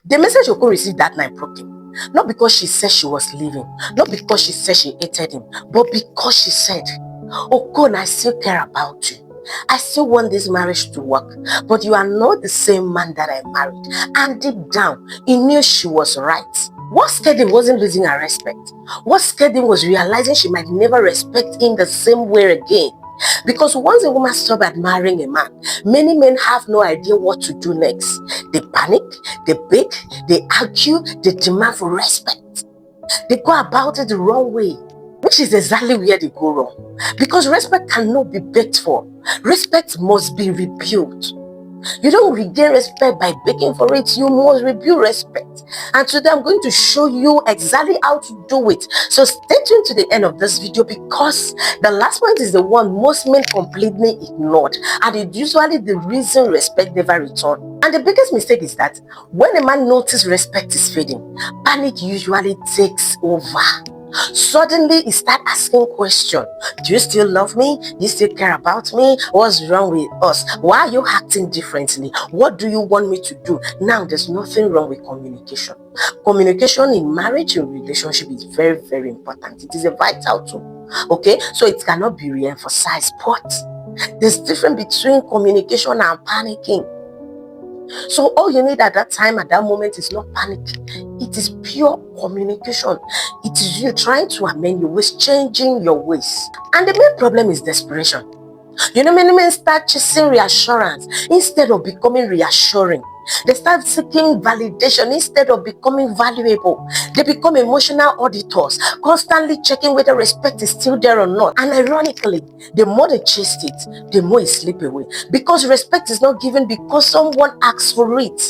The message Okon received that night broke him. Not because she said she was leaving, not because she said she hated him, but because she said, Okon, I still care about you. I still want this marriage to work, but you are not the same man that I married. And deep down, he knew she was right. What scared him wasn't losing her respect. What scared him was realizing she might never respect him the same way again. Because once a woman stops admiring a man, many men have no idea what to do next. They panic, they beg, they argue, they demand for respect. They go about it the wrong way, which is exactly where they go wrong. Because respect cannot be begged for. Respect must be rebuilt. You don't regain respect by begging for it. You must rebuild respect. And today I'm going to show you exactly how to do it. So stay tuned to the end of this video, because the last point is the one most men completely ignored. And it's usually the reason respect never returns. And the biggest mistake is that when a man notices respect is fading, panic usually takes over. Suddenly he start asking questions. Do you still love me? Do you still care about me? What's wrong with us? Why are you acting differently? What do you want me to do? Now there's nothing wrong with communication. Communication in marriage and relationship is very, very important. It is a vital tool. Okay, so it cannot be re-emphasized, but there's difference between communication and panicking. So all you need at that time, at that moment, is not panic. It is pure communication. It is you trying to amend your ways, changing your ways. And the main problem is desperation. You know, many men start chasing reassurance instead of becoming reassuring. They start seeking validation instead of becoming valuable. They become emotional auditors, constantly checking whether respect is still there or not. And ironically, the more they chased it, the more it slipped away. Because respect is not given because someone asks for it.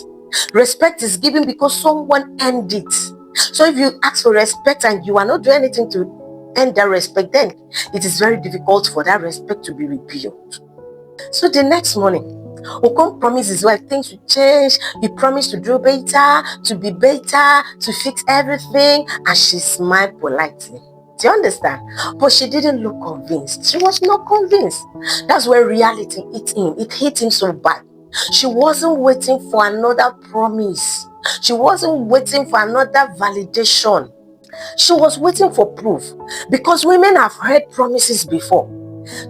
Respect is given because someone earned it. So if you ask for respect and you are not doing anything to earn that respect, then it is very difficult for that respect to be rebuilt. So the next morning, Okon promised his wife things will change. He promised to do better, to be better, to fix everything, and she smiled politely. Do you understand? But she didn't look convinced. She was not convinced. That's where reality hit him. It hit him so bad. She wasn't waiting for another promise. She wasn't waiting for another validation. She was waiting for proof, because women have heard promises before.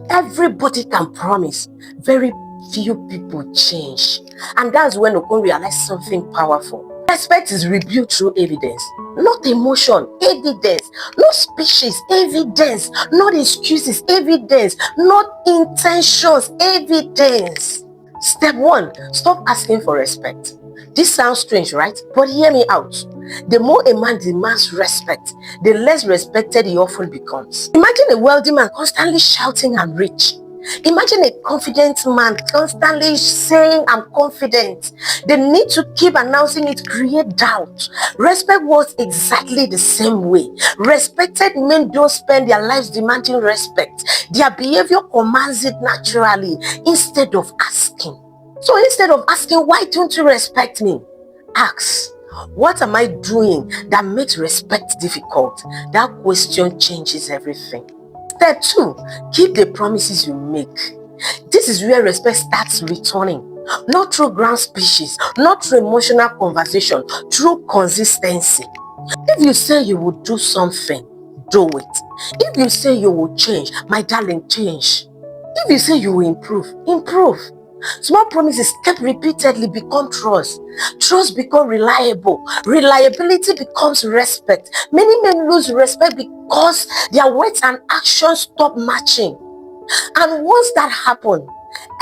Everybody can promise. Very few people change. And that's when Okon realized something powerful. Respect is rebuilt through evidence, not emotion. Evidence, not speeches. Evidence, not excuses. Evidence, not intentions. Evidence. Step 1, stop asking for respect. This sounds strange, right? But hear me out. The more a man demands respect, the less respected he often becomes. Imagine a wealthy man constantly shouting, I'm rich. Imagine a confident man constantly saying, I'm confident. The need to keep announcing it creates doubt. Respect works exactly the same way. Respected men don't spend their lives demanding respect. Their behavior commands it naturally instead of asking. So instead of asking, why don't you respect me? Ask, what am I doing that makes respect difficult? That question changes everything. Step 2, keep the promises you make. This is where respect starts returning. Not through grand speeches, not through emotional conversation, through consistency. If you say you will do something, do it. If you say you will change, my darling, change. If you say you will improve, improve. Small promises kept repeatedly become trust. Trust becomes reliable. Reliability becomes respect. Many men lose respect because their words and actions stop matching. And once that happens,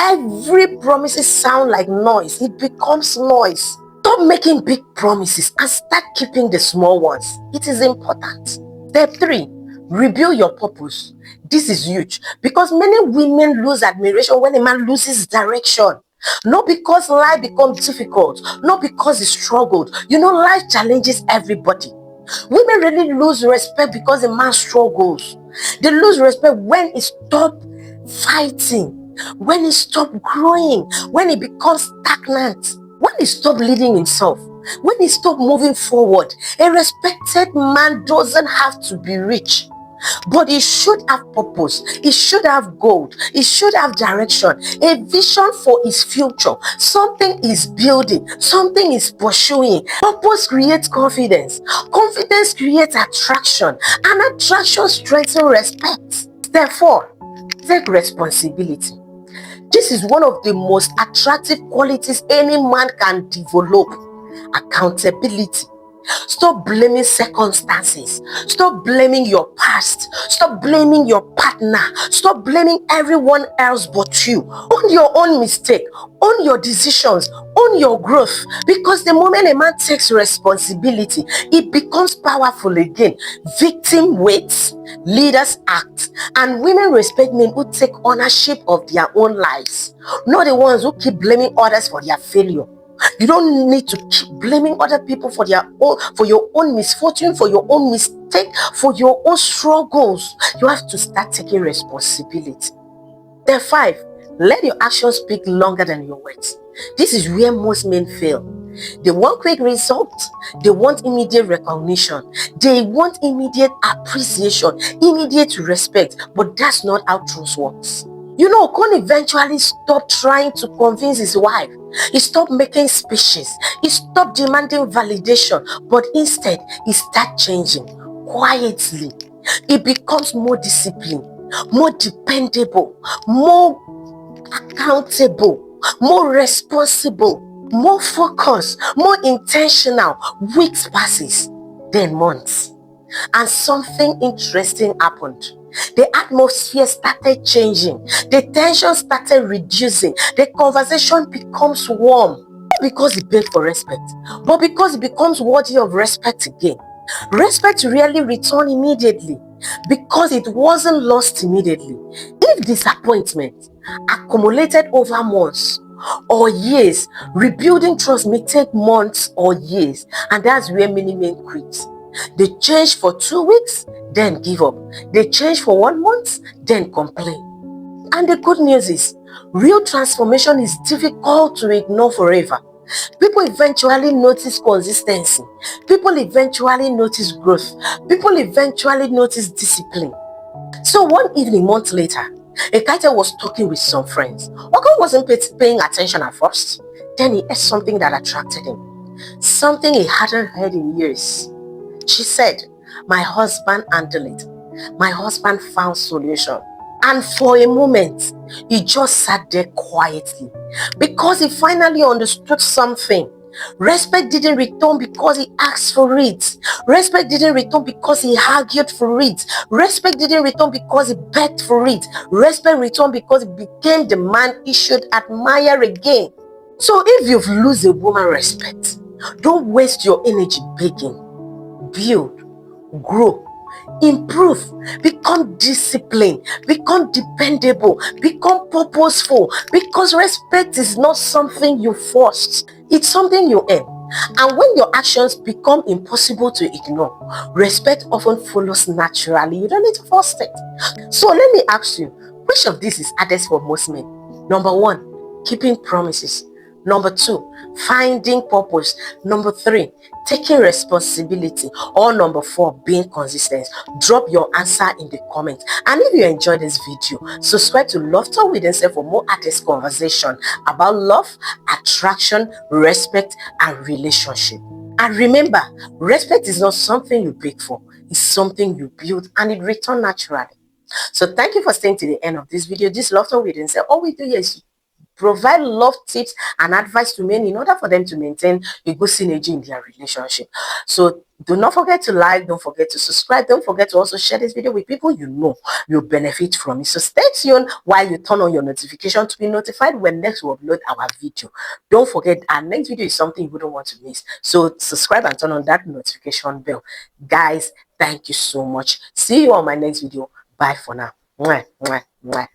every promises sound like noise. It becomes noise. Stop making big promises and start keeping the small ones. It is important. Step 3, rebuild your purpose. This is huge because many women lose admiration when a man loses direction. Not because life becomes difficult, not because he struggled. You know, life challenges everybody. Women really lose respect because a man struggles. They lose respect when he stops fighting, when he stops growing, when he becomes stagnant, when he stops leading himself, when he stops moving forward. A respected man doesn't have to be rich. but it should have purpose, it should have goal, it should have direction, a vision for its future. Something is building, something is pursuing. Purpose creates confidence, confidence creates attraction, and attraction strengthens respect. Therefore, take responsibility. This is one of the most attractive qualities any man can develop. Accountability. Stop blaming circumstances. Stop blaming your past. Stop blaming your partner. Stop blaming everyone else but you. Own your own mistake. Own your decisions. Own your growth. Because the moment a man takes responsibility, it becomes powerful again. Victim waits, leaders act, and women respect men who take ownership of their own lives, not the ones who keep blaming others for their failure. You don't need to keep blaming other people for your own misfortune, for your own mistake, for your own struggles. You have to start taking responsibility. Then 5, let your actions speak longer than your words. This is where most men fail. They want quick results. They want immediate recognition. They want immediate appreciation, immediate respect. But that's not how trust works. You know, Con eventually stopped trying to convince his wife. He stopped making speeches. He stopped demanding validation. But instead, he started changing quietly. He becomes more disciplined, more dependable, more accountable, more responsible, more focused, more intentional. Weeks passes, then months. And something interesting happened. The atmosphere started changing. The tension started reducing. The conversation becomes warm. Not because he paid for respect, but because it becomes worthy of respect again. Respect rarely returns immediately because it wasn't lost immediately. If disappointment accumulated over months or years, rebuilding trust may take months or years, and that's where many men quit. They change for 2 weeks, then give up. They change for 1 month, then complain. And the good news is, real transformation is difficult to ignore forever. People eventually notice consistency. People eventually notice growth. People eventually notice discipline. So one evening, months later, Ekaite was talking with some friends. Ogo wasn't paying attention at first. Then he heard something that attracted him. Something he hadn't heard in years. She said, my husband handled it. My husband found solution. And for a moment, he just sat there quietly because he finally understood something. Respect didn't return because he asked for it. Respect didn't return because he argued for it. Respect didn't return because he begged for it. Respect returned because he became the man he should admire again. So if you've lost a woman's respect, don't waste your energy begging. Build, grow, improve, become disciplined, become dependable, become purposeful, because respect is not something you force, it's something you earn. And when your actions become impossible to ignore, respect often follows naturally. You don't need to force it. So let me ask you, which of these is hardest for most men? Number 1, keeping promises. Number 2, finding purpose. Number 3, taking responsibility. Or number 4, being consistent. Drop your answer in the comments. And if you enjoyed this video, subscribe to Love Talk with Nse for more artist conversation about love, attraction, respect, and relationship. And remember, respect is not something you beg for. It's something you build and it returns naturally. So thank you for staying to the end of this video. This Love Talk with Nse, all we do here is provide love tips and advice to men in order for them to maintain a good synergy in their relationship. So do not forget to like, don't forget to subscribe, don't forget to also share this video with people you know will benefit from it. So stay tuned while you turn on your notification to be notified when next we upload our video. Don't forget, our next video is something you wouldn't want to miss. So subscribe and turn on that notification bell. Guys, thank you so much. See you on my next video. Bye for now. Mwah, mwah, mwah.